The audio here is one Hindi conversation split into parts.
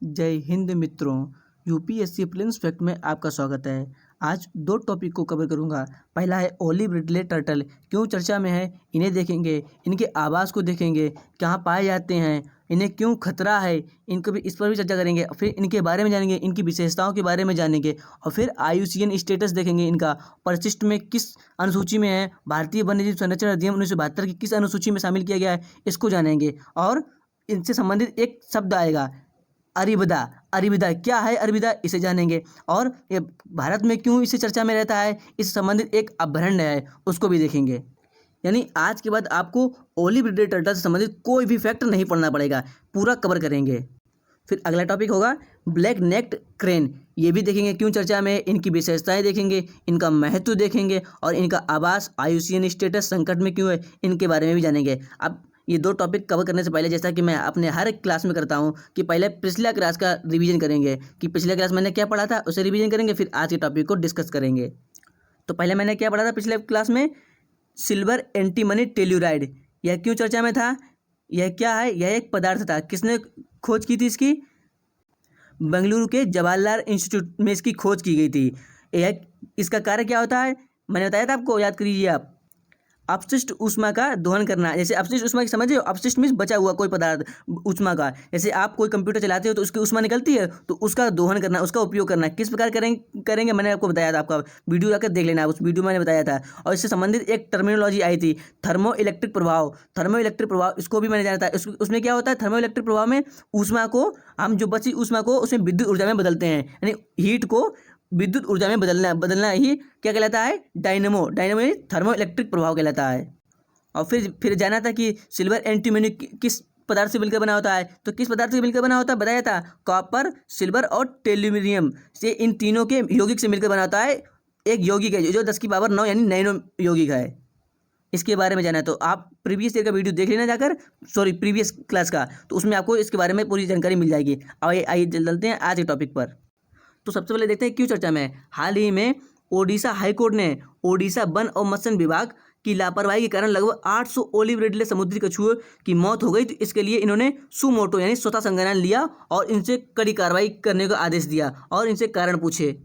जय हिंद मित्रों। यूपीएससी प्रीलिम्स फैक्ट में आपका स्वागत है। आज दो टॉपिक को कवर करूंगा। पहला है ओलिव रिडले टर्टल क्यों चर्चा में है, इन्हें देखेंगे। इनके आवास को देखेंगे, कहाँ पाए जाते हैं, इन्हें क्यों खतरा है, इनको भी इस पर भी चर्चा करेंगे। फिर इनके बारे में जानेंगे, इनकी विशेषताओं के बारे में जानेंगे और फिर IUCN स्टेटस देखेंगे। इनका परिशिष्ट में किस अनुसूची में है, भारतीय वन्यजीव संरक्षण अधिनियम 1972 की किस अनुसूची में शामिल किया गया है, इसको जानेंगे। और इनसे संबंधित एक शब्द आएगा अरिबदा। अरिबदा क्या है, अरिबदा इसे जानेंगे। और ये भारत में क्यों इसे चर्चा में रहता है, इससे संबंधित एक अभ्यारण्य है, उसको भी देखेंगे। यानी आज के बाद आपको ओलिव रिडले टर्टल से संबंधित कोई भी फैक्ट नहीं पढ़ना पड़ेगा, पूरा कवर करेंगे। फिर अगला टॉपिक होगा ब्लैक नेक्ड क्रेन। ये भी देखेंगे क्यों चर्चा में, इनकी विशेषताएं देखेंगे, इनका महत्व देखेंगे और इनका आवास IUCN स्टेटस संकट में क्यों है, इनके बारे में भी जानेंगे। अब ये दो टॉपिक कवर करने से पहले, जैसा कि मैं अपने हर एक क्लास में करता हूँ, कि पहले पिछला क्लास का रिवीजन करेंगे कि पिछले क्लास मैंने क्या पढ़ा था, उसे रिवीजन करेंगे। फिर आज के टॉपिक को डिस्कस करेंगे। तो पहले मैंने क्या पढ़ा था पिछले क्लास में, सिल्वर एंटीमनी टेल्यूराइड। यह क्यों चर्चा में था, यह क्या है, यह एक पदार्थ था। किसने खोज की थी इसकी, बेंगलुरु के जवाहरलाल इंस्टीट्यूट में इसकी खोज की गई थी। यह इसका कार्य क्या होता है, मैंने बताया था आपको, याद करिए आप। अपशिष्ट ऊष्मा का दोहन करना। जैसे अपशिष्ट ऊष्मा की समझ रहे हो, अपशिष्ट मीन्स बचा हुआ कोई पदार्थ ऊष्मा का। जैसे आप कोई कंप्यूटर चलाते हो तो उसकी ऊष्मा निकलती है, तो उसका दोहन करना, उसका उपयोग करना। किस प्रकार करेंगे मैंने आपको बताया था, आपका वीडियो जाकर देख लेना, उस वीडियो में मैंने बताया था। और इससे संबंधित एक टर्मिनोलॉजी आई थी, थर्मो इलेक्ट्रिक प्रभाव। थर्मो इलेक्ट्रिक प्रभाव, इसको भी मैंने जाना था। उसमें क्या होता है, थर्मो इलेक्ट्रिक प्रभाव में ऊष्मा को, हम जो बची ऊष्मा को उसमें विद्युत ऊर्जा में बदलते हैं। यानी हीट को विद्युत ऊर्जा में बदलना ही क्या कहलाता है, डायनेमो। डायनेमो यानी थर्मो इलेक्ट्रिक प्रभाव कहलाता है। और फिर जाना था कि सिल्वर एंटीमनी किस पदार्थ से मिलकर बना होता है। तो किस पदार्थ से मिलकर बना होता है, बताया था, कॉपर, सिल्वर और टेल्यूमिनियम से, इन तीनों के यौगिक से मिलकर बना होता है एक यौगिक है जो 10 की पावर 9 यानी नैनो यौगिक है। इसके बारे में जाना है तो आप प्रीवियस ईयर का वीडियो देख लेना जाकर, सॉरी प्रीवियस क्लास का, तो उसमें आपको इसके बारे में पूरी जानकारी मिल जाएगी। आइए चलते हैं आज के टॉपिक पर। तो सबसे पहले देखते हैं क्यों चर्चा में है। हाल ही में ओडिशा हाईकोर्ट ने ओडिशा वन और मत्स्य विभाग की लापरवाही के कारण लगभग 800 ओलिव रिडले समुद्री कछुओं की मौत हो गई। तो इसके लिए इन्होंने सुमोटो यानी स्वतः संज्ञान लिया और इनसे कड़ी कार्रवाई करने का आदेश दिया और इनसे कारण पूछे।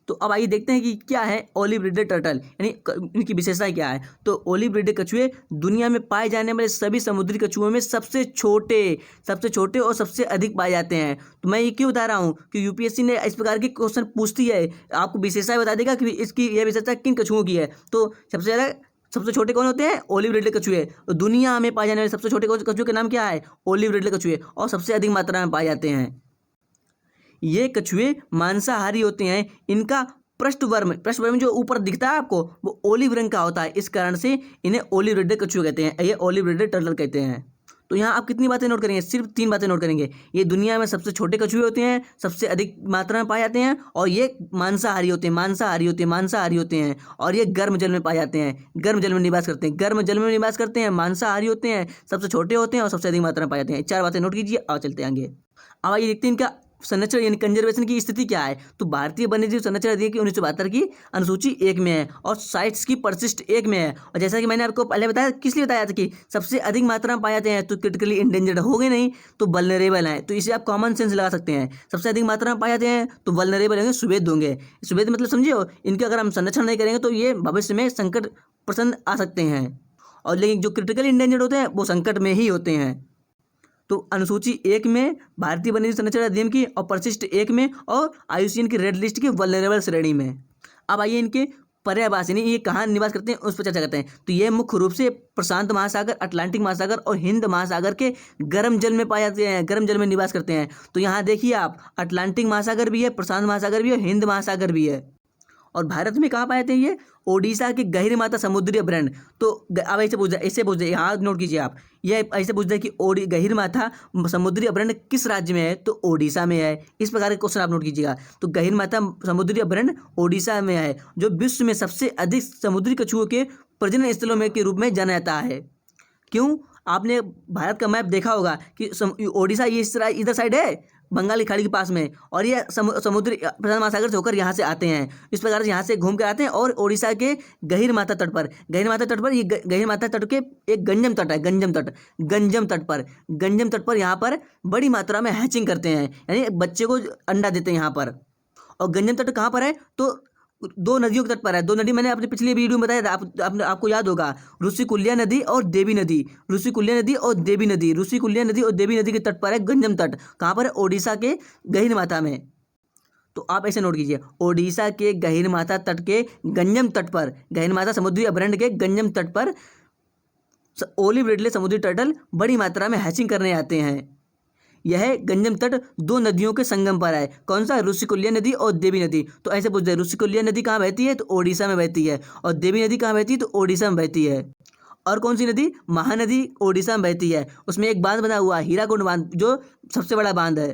तो अब आइए देखते हैं कि क्या है ओलिव रिडले टर्टल, यानी इनकी विशेषताएं क्या है। तो ओलिव रिडले कछुए दुनिया में पाए जाने वाले सभी समुद्री कछुओं में सबसे छोटे और सबसे अधिक पाए जाते हैं। तो मैं ये क्यों बता रहा हूँ कि यूपीएससी ने इस प्रकार के क्वेश्चन पूछती है, आपको विशेषताएं बता देगा कि इसकी यह विशेषता किन कछुओं की है। तो सबसे छोटे कौन होते हैं, ओलिव रिडले कछुए। तो दुनिया में पाए जाने वाले सबसे छोटे कछुए का नाम क्या है, ओलिव रिडले कछुए, और सबसे अधिक मात्रा में पाए जाते हैं। ये कछुए मांसाहारी होते हैं। इनका पृष्ठवर्म जो ऊपर दिखता है आपको, वो ओलिव रंग का होता है। इस कारण से इन्हें ओलिव रिडले कछुए कहते हैं, ये ओलिव रिडले टर्टल कहते हैं। तो यहाँ आप कितनी बातें नोट करेंगे, सिर्फ 3 बातें नोट करेंगे। ये दुनिया में सबसे छोटे कछुए होते हैं, सबसे अधिक मात्रा में पाए जाते हैं, और ये मांसाहारी होते हैं, और ये गर्म जल में पाए जाते हैं, गर्म जल में निवास करते हैं, मांसाहारी होते हैं, सबसे छोटे होते हैं और सबसे अधिक मात्रा में पाए जाते हैं। 4 बातें नोट कीजिए और चलते हैं आगे। अब आइए देखते हैं इनका संरक्षण यानी कंजर्वेशन की स्थिति क्या है। तो भारतीय वन्यजीव संरक्षण अधिनियम की 1972 की अनुसूची 1 में है और साइट्स की परिशिष्ट 1 में है। और जैसा कि मैंने आपको पहले बताया, किस लिए बताया था कि सबसे अधिक मात्रा में पाए जाते हैं, तो क्रिटिकली इंडेंजर्ड हो गए नहीं, तो वल्नरेबल हैं। तो इसे आप कॉमन सेंस लगा सकते हैं। सबसे अधिक मात्रा में पाए जाते हैं तो वल्नरेबल होंगे, सुवेद होंगे। सुवेद मतलब समझे हो, इनके अगर हम संरक्षण नहीं करेंगे तो ये भविष्य में संकट प्रसन्न आ सकते हैं। और लेकिन जो क्रिटिकली इंडेंजर्ड होते हैं वो संकट में ही होते हैं। तो अनुसूची 1 में भारतीय वन्यजीव संरक्षण अधिनियम की, और परिशिष्ट 1 में, और IUCN की रेड लिस्ट की वल्नरेबल श्रेणी में। अब आइए इनके पर्यायवासी यानी ये कहाँ निवास करते हैं उस पर चर्चा करते हैं। तो ये मुख्य रूप से प्रशांत महासागर, अटलांटिक महासागर और हिंद महासागर के गर्म जल में पाए जाते हैं, गर्म जल में निवास करते हैं। तो यहाँ देखिए आप, अटलांटिक महासागर भी है, प्रशांत महासागर भी है, हिंद महासागर भी है। और भारत में कहाँ पाए जाते हैं ये, ओडिशा के गहिरमाथा समुद्री अभ्यारण्य। तो अब ऐसे पूछ जाए, यहाँ नोट कीजिए आप, ये ऐसे पूछता है कि गहिरमाथा समुद्री अभ्यारण्य किस राज्य में है, तो ओडिशा में है। इस प्रकार के क्वेश्चन आप नोट कीजिएगा। तो गहिरमाथा समुद्री अभ्यारण्य ओडिशा में है, जो विश्व में सबसे अधिक समुद्री कछुओं के प्रजनन स्थलों में के रूप में जाना जाता है। क्यों, आपने भारत का मैप देखा होगा कि ओडिशा ये इधर साइड है, बंगाल की खाड़ी के पास में, और ये समुद्री प्रशांत महासागर से होकर यहाँ से आते हैं। इस प्रकार से यहाँ से घूम के आते हैं और ओडिशा के गहीरमाथा तट पर, ये गहीरमाथा तट के एक गंजम तट है, गंजम तट पर यहाँ पर बड़ी मात्रा में हैचिंग करते हैं, यानी बच्चे को अंडा देते हैं यहाँ पर। और गंजम तट कहाँ पर है? तो दो नदियों के तट पर है। दो नदी मैंने अपने पिछले वीडियो में बताया था, आपको याद होगा, ऋषिकुल्या नदी और देवी नदी, ऋषिकुल्या नदी और देवी नदी के तट पर है गंजम तट। कहाँ पर है? ओडिशा के गहीरमाथा में। तो आप ऐसे नोट कीजिए, ओडिशा के गहीरमाथा तट के गंजम तट पर, गहीरमाथा समुद्री अभयारण्य के गंजम तट पर ओलिव रिडले समुद्री टर्टल बड़ी मात्रा में हैचिंग करने आते हैं। यह गंजम तट दो नदियों के संगम पर है। कौन सा? ऋषिकुल्या नदी और देवी नदी। तो ऐसे पूछते हैं, ऋषिकुल्या नदी कहाँ बहती है? तो ओडिशा में बहती है। और देवी नदी कहाँ बहती है? तो ओडिशा में बहती है। और कौन सी नदी? महानदी ओडिशा में बहती है। उसमें एक बांध बना हुआ है, हीराकुंड बांध, जो सबसे बड़ा बांध है।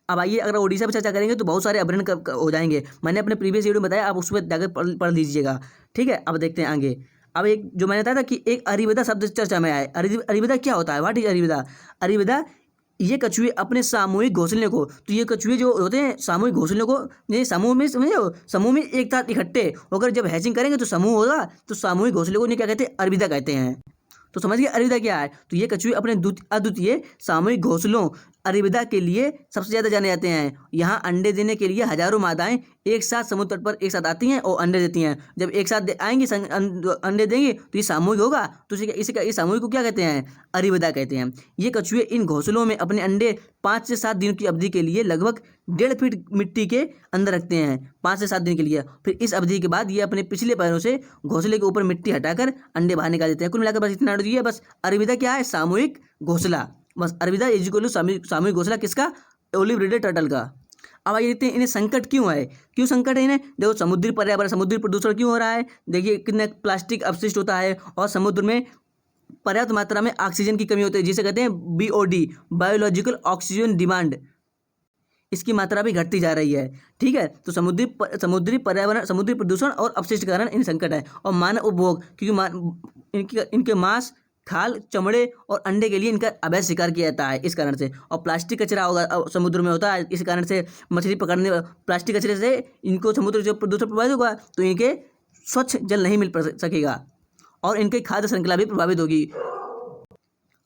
अब आइए, अगर ओडिशा पर चर्चा करेंगे तो बहुत सारे अभ्यारण्य हो जाएंगे। मैंने अपने प्रीवियस वीडियो में बताया, आप उस पर जाकर पढ़ लीजिएगा। ठीक है, अब देखते हैं आगे। अब एक जो मैंने बताया था कि एक अरिविदा शब्द चर्चा में आए। अरिविदा क्या होता है? What is अरिविदा? अरिविदा, ये कछुए अपने सामूहिक घोंसले को, तो ये कछुए जो होते हैं सामूहिक घोंसले को, ये समूह में, समझो, समूह में एक साथ इकट्ठे होकर जब हैचिंग करेंगे तो समूह होगा, तो सामूहिक घोंसले को इन्हें क्या कहते हैं? अरिविदा कहते हैं। तो समझ गए अरिविदा क्या है? तो ये कछुए अपने अद्वितीय सामूहिक घोंसलों अरिविदा के लिए सबसे ज़्यादा जाने जाते हैं। यहाँ अंडे देने के लिए हजारों मादाएं एक साथ समुद्र तट पर एक साथ आती हैं और अंडे देती हैं। जब एक साथ आएंगी अंडे देंगी तो ये सामूहिक होगा, तो इस सामूहिक को क्या कहते हैं? अरिविदा कहते हैं। ये कछुए इन घोंसलों में अपने अंडे 5 से 7 दिनों की अवधि के लिए लगभग 1.5 फीट मिट्टी के अंदर रखते हैं, 5 से 7 दिन के लिए। फिर इस अवधि के बाद ये अपने पिछले पैरों से घोंसले के ऊपर मिट्टी हटाकर अंडे बाहर निकाल देते हैं। कुल मिलाकर बस इतना नोट कीजिए, बस अरिविदा क्या है? सामूहिक घोंसला। बस अरिविदा इक्वल सामूहिक घोंसला किसका? ओलिव रिडले टर्टल का। अब आइए देखते हैं इन्हें संकट क्यों है, क्यों संकट है इन्हें? देखो, समुद्री पर्यावरण, समुद्री प्रदूषण क्यों हो रहा है? देखिए कितना प्लास्टिक अपशिष्ट होता है और समुद्र में पर्याप्त मात्रा में ऑक्सीजन की कमी होती है, जिसे कहते हैं BOD, बायोलॉजिकल ऑक्सीजन डिमांड। इसकी मात्रा भी घटती जा रही है। ठीक है, तो समुद्री पर्यावरण, समुद्री प्रदूषण और अपशिष्ट के कारण इन संकट है। और मानव उपभोग, क्योंकि इनके मांस, खाल, चमड़े और अंडे के लिए इनका अवैध शिकार किया जाता है, इस कारण से। और प्लास्टिक कचरा होगा समुद्र में होता है, इस कारण से मछली पकड़ने, प्लास्टिक कचरे से इनको समुद्र जो प्रदूषण प्रभावित होगा तो इनके स्वच्छ जल नहीं मिल सकेगा और इनकी खाद्य श्रृंखला भी प्रभावित होगी।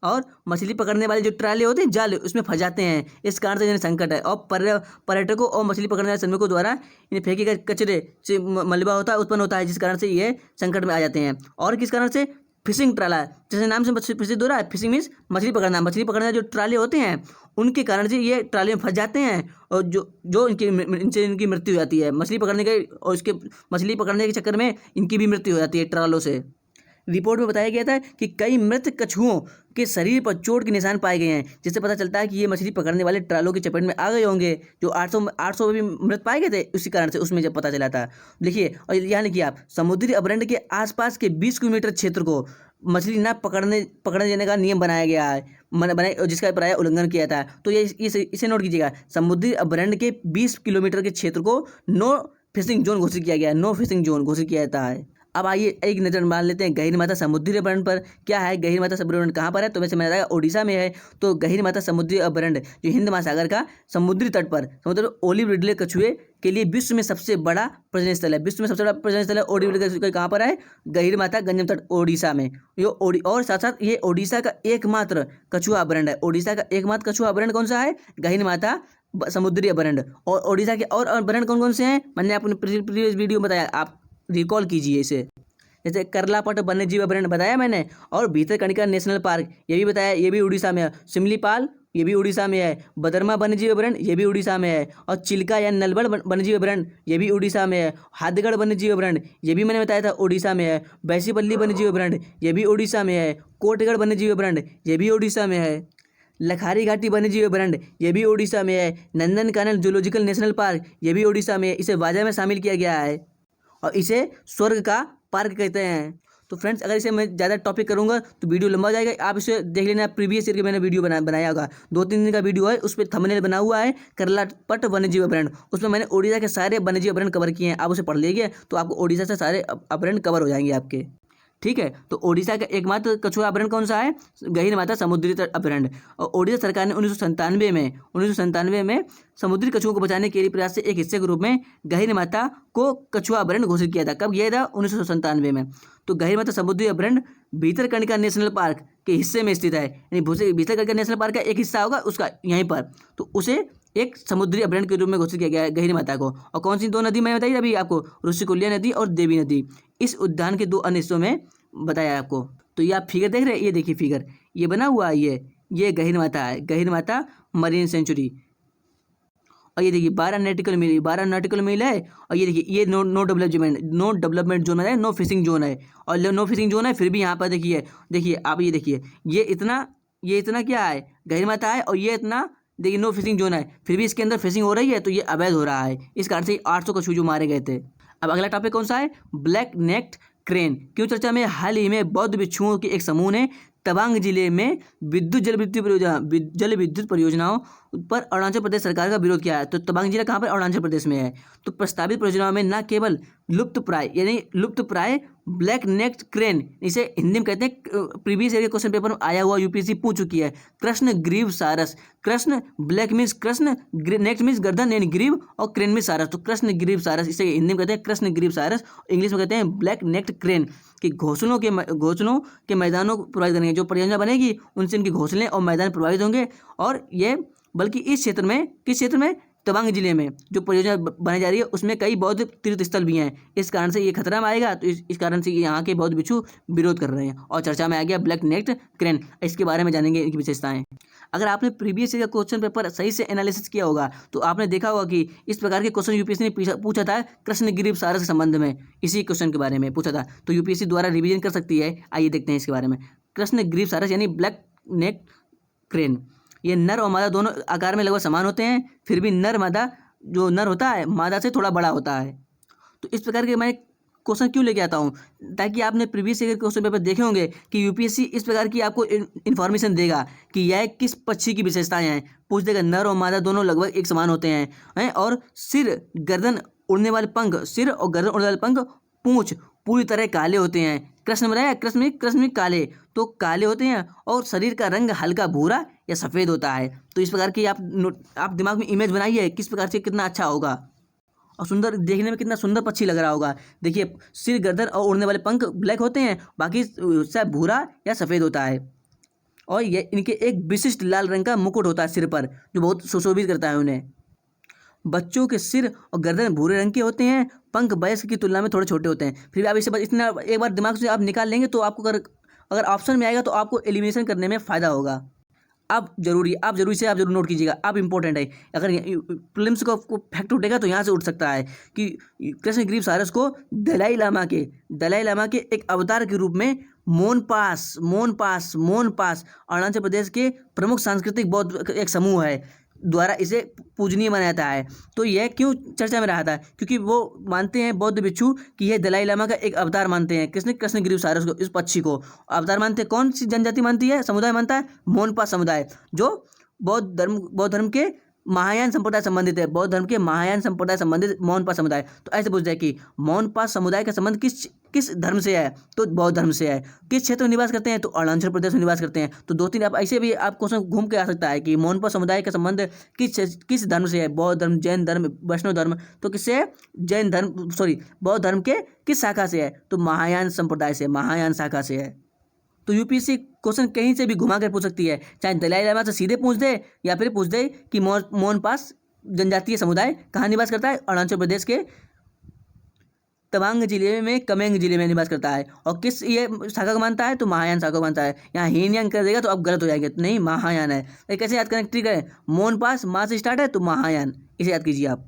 और मछली पकड़ने वाले जो ट्राले होते हैं, जाल, उसमें फंस जाते हैं, इस कारण से इन्हें संकट है। और पर्यटकों और मछली पकड़ने वाले श्रमिकों द्वारा इन्हें फेंके गए कचरे से मलबा उत्पन्न होता है, जिस कारण से ये संकट में आ जाते हैं। और किस कारण से? फिशिंग ट्राला, जैसे नाम से प्रसिद्ध हो रहा है, फिशिंग मीन्स मछली पकड़ना जो ट्राले होते हैं उनके कारण से ये ट्राले में फंस जाते हैं और जो इनकी मृत्यु हो जाती है मछली पकड़ने के, और इसके मछली पकड़ने के चक्कर में इनकी भी मृत्यु हो जाती है ट्रालों से। रिपोर्ट में बताया गया था कि कई मृत कछुओं के शरीर पर चोट के निशान पाए गए हैं, जिससे पता चलता है कि ये मछली पकड़ने वाले ट्रालों की चपेट में आ गए होंगे। जो 800 में भी मृत पाए गए थे, उसी कारण से उसमें जब पता चला था। देखिए, और यहाँ लिखिए आप, समुद्री अभयारण्य के आसपास के 20 किलोमीटर क्षेत्र को मछली न पकड़ने देने का नियम बनाया गया है, जिसका प्राय उल्लंघन किया था। तो ये इसे नोट कीजिएगा, समुद्री अभयारण्य के 20 किलोमीटर के क्षेत्र को नो फिशिंग जोन घोषित किया गया है, नो फिशिंग जोन घोषित किया जाता है। अब आइए एक नज़र मार लेते हैं गहीरमाथा समुद्री अभयारण्य पर। क्या है गहीरमाथा समुद्री अभयारण्य, कहाँ पर है? तो वैसे मैंने बताया ओडिशा में है। तो गहीरमाथा समुद्री अभयारण्य जो हिंद महासागर का समुद्री तट पर ओलिव रिडले कछुए के लिए विश्व में सबसे बड़ा प्रजनन स्थल है। विश्व में सबसे बड़ा प्रजनन स्थल है ओलिव रिडले कछुए, कहाँ पर है? गहीरमाथा गंजम तट, ओडिशा में। और साथ साथ ये ओडिशा का एकमात्र कछुआ अभयारण्य है। ओडिशा का एकमात्र कछुआ अभयारण्य कौन सा है? गहीरमाथा समुद्री अभयारण्य। और ओडिशा के और अभयारण्य कौन कौन से हैं? मैंने आपको प्रीवियस वीडियो में बताया, आप रिकॉल कीजिए इसे। जैसे करलापट वन्यजीव अभयारण्य बताया मैंने, और भीतरकनिका नेशनल पार्क ये भी बताया, ये भी उड़ीसा में है। सिमलीपाल ये भी उड़ीसा में है। बदरमा वन्यजीव अभयारण्य ये भी उड़ीसा में है। और चिल्का या नलबड़ वन्यजीव अभयारण्य ये भी उड़ीसा में है। हाथगढ़ वन्यजीव अभयारण्य ये भी मैंने बताया था उड़ीसा में है। बैसीपल्ली वन्यजीव अभयारण्य ये भी उड़ीसा में है। कोटगढ़ वन्यजीव अभयारण्य ये भी उड़ीसा में है। लखारी घाटी वन्यजीव अभयारण्य ये भी उड़ीसा में है। नंदनकानन जूलॉजिकल नेशनल पार्क ये भी उड़ीसा में है। इसे वाजा में शामिल किया गया है और इसे स्वर्ग का पार्क कहते हैं। तो फ्रेंड्स, अगर इसे मैं ज़्यादा टॉपिक करूंगा तो वीडियो लंबा हो जाएगा। आप इसे देख लेना, प्रीवियस ईयर के मैंने वीडियो बनाया होगा, 2-3 दिन का वीडियो है, उस पर थंबनेल बना हुआ है करलापट वन्यजीव अभयारण्य। उसमें मैंने ओडिशा के सारे वन्यजीव अभयारण्य कवर किए हैं। आप उसे पढ़ लीजिए तो आपको ओडिशा से सारे अभयारण्य कवर हो जाएंगे आपके। ठीक है। तो ओडिशा का एकमात्र कछुआ अभयारण्य कौन सा है? गहीरमाथा समुद्री तट अभयारण्य। और ओडिशा सरकार ने 1997 में समुद्री कछुओं को बचाने के लिए प्रयास से एक हिस्से के रूप में गहीरमाथा को कछुआ अभयारण्य घोषित किया था। कब किया था? 1997 में। तो गहीरमाथा समुद्री अभयारण्य भीतरकनिका नेशनल पार्क के हिस्से में स्थित है, यानी भीतरकनिका नेशनल पार्क का एक हिस्सा होगा उसका यहीं पर, तो उसे एक समुद्री अभयारण्य के रूप में घोषित किया गया है गहीरमाथा को। और कौन सी दो नदी मैंने बताई अभी आपको? ऋषिकुल्या नदी और देवी नदी। इस उद्यान के 2 अन्य हिस्सों में बताया आपको। तो ये आप फिगर देख रहे हैं, ये देखिए फिगर, ये बना हुआ है, ये गहीरमाथा है, गहीरमाथा मरीन सेंचुरी। और ये देखिए 12 नॉटिकल मील है। और ये देखिए ये नो डेवलपमेंट जोन है, नो फिशिंग जोन है। और नो फिशिंग जोन है, फिर भी यहाँ पर देखिए आप, ये देखिए ये इतना क्या है? गहीरमाथा है। और ये इतना देखिए नो फिशिंग जोन है, फिर भी इसके अंदर फिशिंग हो रही है, तो ये अवैध हो रहा है। इस कारण से 800 कछुए जो मारे गए थे। अब अगला टॉपिक कौन सा है? ब्लैक नेक्ड क्रेन क्यों चर्चा में? हाल ही में बौद्ध भिक्षुओं के एक समूह ने तवांग जिले में जल विद्युत परियोजनाओं पर अरुणाचल प्रदेश सरकार का विरोध किया है। तो तवांग जिला कहाँ पर? अरुणाचल प्रदेश में है। तो प्रस्तावित परियोजनाओं में न केवल लुप्तप्राय ब्लैक नेक्ड क्रेन, इसे हिंदी में कहते हैं, प्रीवियस ईयर के क्वेश्चन पेपर में आया हुआ यूपीएससी पूछ चुकी है, कृष्ण ग्रीव सारस। कृष्ण ब्लैक मीन्स कृष्ण, नेक्ड मीन्स गर्दन यानी ग्रीव, और क्रेन में सारस, तो कृष्ण ग्रीव सारस, इसे हिंदी में कहते हैं कृष्ण ग्रीव सारस, इंग्लिश में कहते हैं ब्लैक नेक्ड क्रेन। कि घोंसलों के मैदानों को प्रभावित करेंगे। जो परियोजना बनेगी उनसे इनके घोंसले और मैदान प्रभावित होंगे। और ये बल्कि इस क्षेत्र में, किस क्षेत्र में? तवांग जिले में जो परियोजना बनाई जा रही है उसमें कई बौद्ध तीर्थ स्थल भी हैं। इस कारण से ये खतरा में आएगा। तो इस कारण से यहाँ के बौद्ध भिक्षु विरोध कर रहे हैं। और चर्चा में आ गया ब्लैक नेक्ड क्रेन, इसके बारे में जानेंगे, इनकी विशेषताएं। अगर आपने प्रीवियस ईयर का क्वेश्चन पेपर सही से एनालिसिस किया होगा तो आपने देखा होगा कि इस प्रकार के क्वेश्चन यूपीएससी ने पूछा था कृष्ण ग्रीव सारस के संबंध में, इसी क्वेश्चन के बारे में पूछा था। तो यूपीएससी द्वारा रिवीजन कर सकती है। आइए देखते हैं इसके बारे में। कृष्ण ग्रीव सारस यानी ब्लैक नेक क्रेन, ये नर और मादा दोनों आकार में लगभग समान होते हैं, फिर भी जो नर होता है मादा से थोड़ा बड़ा होता है। तो इस प्रकार के मैं क्वेश्चन क्यों लेके आता हूँ? ताकि आपने प्रीवियस ईयर क्वेश्चन पेपर देखे होंगे कि यूपीएससी इस प्रकार की आपको इन्फॉर्मेशन देगा कि यह किस पक्षी की विशेषताएं हैं। पूछ देगा नर और मादा दोनों लगभग एक समान होते हैं, और सिर, गर्दन, उड़ने वाले पंख, सिर और गर्दन, उड़ने वाले पंख, पूंछ पूरी तरह काले होते हैं। कृष्ण में रहा, कृष्ण में काले, तो काले होते हैं, और शरीर का रंग हल्का भूरा या सफ़ेद होता है। तो इस प्रकार की आप दिमाग में इमेज बनाइए किस प्रकार से कितना अच्छा होगा और सुंदर, देखने में कितना सुंदर पक्षी लग रहा होगा। देखिए सिर, गर्दन और उड़ने वाले पंख ब्लैक होते हैं, बाकी सब भूरा या सफ़ेद होता है। और ये इनके एक विशिष्ट लाल रंग का मुकुट होता है सिर पर, जो बहुत सुशोभित करता है उन्हें। बच्चों के सिर और गर्दन भूरे रंग के होते हैं, पंख वयस्क की तुलना में थोड़े छोटे होते हैं। फिर भी आप इसे इतना एक बार दिमाग से आप निकाल लेंगे तो आपको अगर ऑप्शन में आएगा तो आपको एलिमिनेशन करने में फ़ायदा होगा। आप जरूर नोट कीजिएगा, आप इंपॉर्टेंट है। अगर प्रीलिम्स को फैक्ट उठेगा तो यहाँ से उठ सकता है कि कृष्ण ग्रीव सारस को दलाई लामा के एक अवतार के रूप में मोनपास अरुणाचल प्रदेश के प्रमुख सांस्कृतिक बौद्ध एक समूह है द्वारा इसे पूजनीय माना जाता है। तो यह क्यों चर्चा में रहा था? क्योंकि वो मानते हैं बौद्ध भिक्षु कि यह दलाई लामा का एक अवतार मानते हैं। कृष्ण ग्रीव सारस को, इस पक्षी को अवतार मानते हैं। कौन सी जनजाति मानती है, समुदाय मानता है? मोनपा समुदाय, जो बौद्ध धर्म के महायान संप्रदाय संबंधित है। बौद्ध धर्म के महायान संप्रदाय संबंधित मोनपा समुदाय। तो ऐसे पूछ जाए कि मोनपा समुदाय का संबंध किस धर्म से है? तो बौद्ध धर्म से है। किस क्षेत्र में निवास करते हैं? तो अरुणाचल प्रदेश में निवास करते हैं। तो 2-3 आप ऐसे भी आप क्वेश्चन घूम के आ सकता है कि मोनपा समुदाय का संबंध किस धर्म से है? बौद्ध धर्म, जैन धर्म, वैष्णव धर्म। तो किससे है? बौद्ध धर्म के किस शाखा से है? तो महायान संप्रदाय से, महायान शाखा से है। तो यूपीएससी क्वेश्चन कहीं से भी घुमा कर पूछ सकती है, चाहे दलाई लामा से सीधे पूछ दे या फिर पूछ दे कि मोनपास जनजातीय समुदाय कहाँ निवास करता है? अरुणाचल प्रदेश के तवांग जिले में, कमेंग जिले में निवास करता है। और किस ये शाखा को मानता है? तो महायान शाखा को मानता है। यहाँ हीन यांग कर देगा तो आप गलत हो जाएंगे, तो नहीं, महायान है। तो कैसे याद करें? ट्रिक है, मोनपास माँ से स्टार्ट है तो महायान, इसे याद कीजिए आप।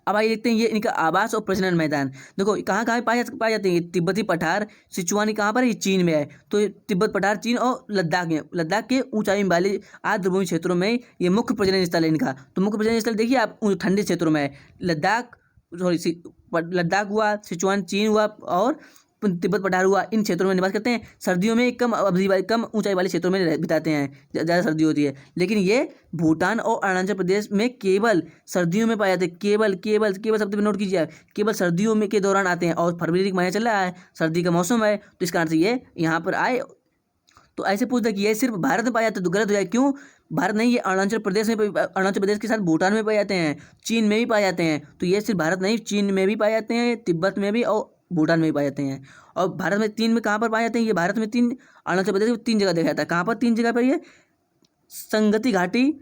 अब आइए देखते हैं ये इनका आवास और प्रजनन मैदान। देखो कहाँ पाए जाते हैं? तिब्बती पठार सिचुआनी कहाँ पर है? ये चीन में है। तो तिब्बत पठार चीन और लद्दाख के ऊंचाई वाले आर्द्रभूमि क्षेत्रों में ये मुख्य प्रजनन स्थल है इनका। तो मुख्य प्रजनन स्थल देखिए आप ठंडे लद्दाख हुआ, सिचुआन चीन हुआ, और तिब्बत पठार हुआ, इन क्षेत्रों में निवास करते हैं। सर्दियों में कम ऊंचाई वाले क्षेत्रों में बिताते हैं, ज़्यादा सर्दी होती है। लेकिन ये भूटान और अरुणाचल प्रदेश में केवल सर्दियों में पाए जाते हैं। केवल केवल केवल शब्द पे नोट कीजिए, केवल सर्दियों में के दौरान आते हैं। और फरवरी का महीना चल रहा है, सर्दी का मौसम है, तो इस कारण से ये यहाँ पर आए। तो ऐसे पूछता कि ये सिर्फ भारत में पाए जाते हैं, तो गलत हो जाए। क्यों भारत नहीं, ये अरुणाचल प्रदेश में, अरुणाचल प्रदेश के साथ भूटान में पाए जाते हैं, चीन में भी पाए जाते हैं। तो ये सिर्फ भारत नहीं, चीन में भी पाए जाते हैं, तिब्बत में भी और भूटान में भी पाए जाते हैं। और भारत में तीन में कहाँ पर पाए जाते हैं, ये भारत में तीन, अरुणाचल प्रदेश में 3 जगह देखा जाता है। कहाँ पर 3 जगह पर, ये संगति घाटी,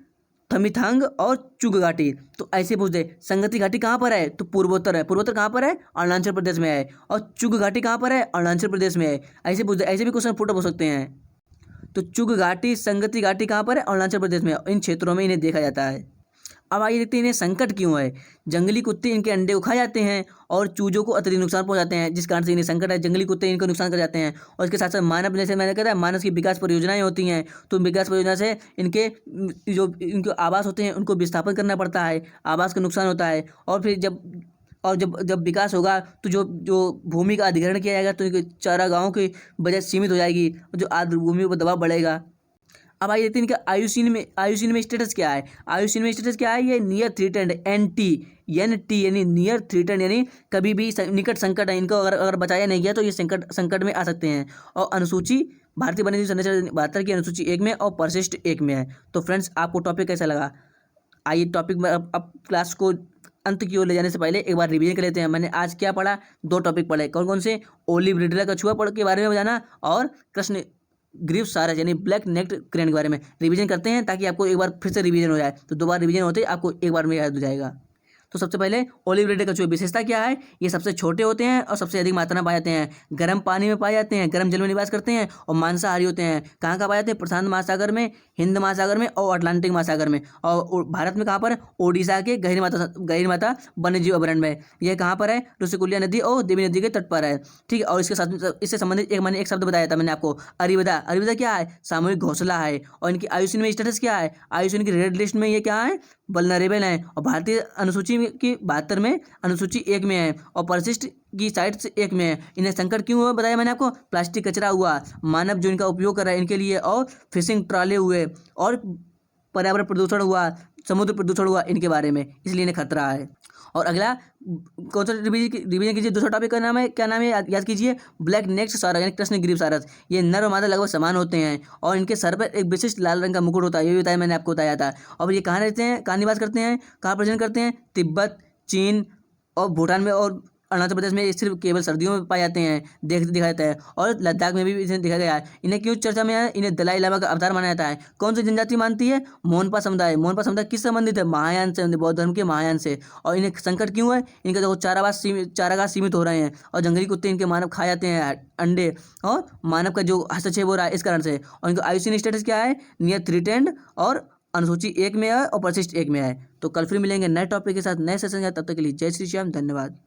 थमिथांग और चुग घाटी। तो ऐसे पूछ दे, संगति घाटी कहाँ पर है, तो पूर्वोत्तर है। पूर्वोत्तर कहाँ पर है, अरुणाचल प्रदेश में है। और चुग घाटी कहाँ पर है, अरुणाचल प्रदेश में है। ऐसे पूछ दे, ऐसे भी क्वेश्चन पुट अप हो सकते हैं। तो चुग घाटी, संगति घाटी कहाँ पर है, अरुणाचल प्रदेश में। इन क्षेत्रों में इन्हें देखा जाता है। अब आइए देखते हैं इन्हें संकट क्यों है। जंगली कुत्ते इनके अंडे को खा जाते हैं और चूजों को अत्यधिक नुकसान पहुंचाते हैं, जिस कारण से इन्हें संकट है। जंगली कुत्ते इनको नुकसान कर जाते हैं। और इसके साथ साथ मानव, जैसे मैंने कहा था, मानव की विकास परियोजनाएं होती हैं, तो विकास परियोजना से इनके जो इनके आवास होते हैं उनको विस्थापित करना पड़ता है, आवास का नुकसान होता है। और फिर जब विकास होगा तो जो जो भूमि का अधिग्रहण किया जाएगा, तो इनके चारागाहों की बजाय सीमित हो जाएगी, जो आर्द्र भूमि पर दबाव बढ़ेगा। अब आइए देखते हैं इनका आयुसीन में स्टेटस क्या है। आयुसीन में स्टेटस क्या है, ये नियर थ्रेटेंड, NT यानी नियर थ्रेटेंड, यानी कभी भी निकट संकट है। इनको अगर बचाया नहीं गया तो ये संकट में आ सकते हैं। और अनुसूची, भारतीय वन्यजीव संरक्षण 72 की अनुसूची 1 में और परिशिष्ट 1 में है। तो फ्रेंड्स, आपको टॉपिक कैसा लगा? आइए टॉपिक में अब क्लास को अंत की ओर ले जाने से पहले एक बार रिवीजन कर लेते हैं। मैंने आज क्या पढ़ा? 2 टॉपिक पढ़े। कौन कौन से? ओलिव रिडले कछुआ पढ़ के बारे में बताना, और कृष्ण ग्रीव सारस यानी ब्लैक नेक्ड क्रेन के बारे में रिवीजन करते हैं, ताकि आपको एक बार फिर से रिवीजन हो जाए। तो 2 बार रिवीजन होते ही आपको एक बार में याद हो जाएगा। तो सबसे पहले ओलिव रिडले कछुए विशेषता क्या है? ये सबसे छोटे होते हैं और सबसे अधिक मात्रा में पाए जाते हैं। गर्म पानी में पाए जाते हैं, गर्म जल में निवास करते हैं और मांसाहारी होते हैं। कहाँ कहाँ पाए जाते हैं? प्रशांत महासागर में, हिंद महासागर में और अटलांटिक महासागर में। और भारत में कहाँ पर? ओडिशा के गहीर माता वन्यजीव अभयारण्य में। यह कहाँ पर है? ऋषिकुल्या नदी और देवी नदी के तट पर है। ठीक है। और इसके साथ इससे संबंधित मैंने एक शब्द बताया था मैंने आपको, अरिविदा। अरिविदा क्या है? सामूहिक घोंसला है। और इनकी आयुसीन में स्टेटस क्या है? आयुसीन की रेड लिस्ट में ये क्या है? वल्नरेबल है। और भारतीय अनुसूची की 72 में अनुसूची 1 में है, और परिशिष्ट की साइड से 1 में है। इन्हें संकट क्यों हुआ बताया मैंने आपको? प्लास्टिक कचरा हुआ, मानव जो इनका उपयोग कर रहा है इनके लिए, और फिशिंग ट्रॉले हुए, और पर्यावरण प्रदूषण हुआ, समुद्र प्रदूषण हुआ इनके बारे में, इसलिए इन्हें खतरा है। और अगला कौन सा रिवीजन कीजिए? दूसरा टॉपिक का नाम है, क्या नाम है याद कीजिए? ब्लैक नेक्ड सारस यानी कृष्ण ग्रीव सारस। ये नर और मादा लगभग समान होते हैं और इनके सर पर एक विशिष्ट लाल रंग का मुकुट होता है, ये भी बताया मैंने आपको बताया था। और ये कहाँ रहते हैं, कहाँ निवास करते हैं, कहाँ प्रजनन करते हैं? तिब्बत, चीन और भूटान में और अरुणाचल प्रदेश में। ये सिर्फ केवल सर्दियों में पाए जाते हैं, देखा जाता है। और लद्दाख में भी इसे देखा गया है। इन्हें क्यों चर्चा में है? इन्हें दलाई लामा का अवतार माना जाता है। कौन सी जनजाति मानती है? मोनपा समुदाय। मोनपा समुदाय किस संबंधित है? महायान से, बौद्ध धर्म के महायान से। और इन्हें संकट क्यों है? इनका जो चारागाह सीमित हो रहे हैं, और जंगली कुत्ते इनके मानव खा जाते हैं अंडे, और मानव का जो हस्तक्षेप हो रहा है इस कारण से। और इनका आयुसीन स्टेटस क्या है? नियर थ्रेटेंड, और अनुसूची 1 में है और परिशिष्ट 1 में है। तो कल फिर मिलेंगे नए टॉपिक के साथ, नए सेशन के साथ। तब तक के लिए जय श्री श्याम, धन्यवाद।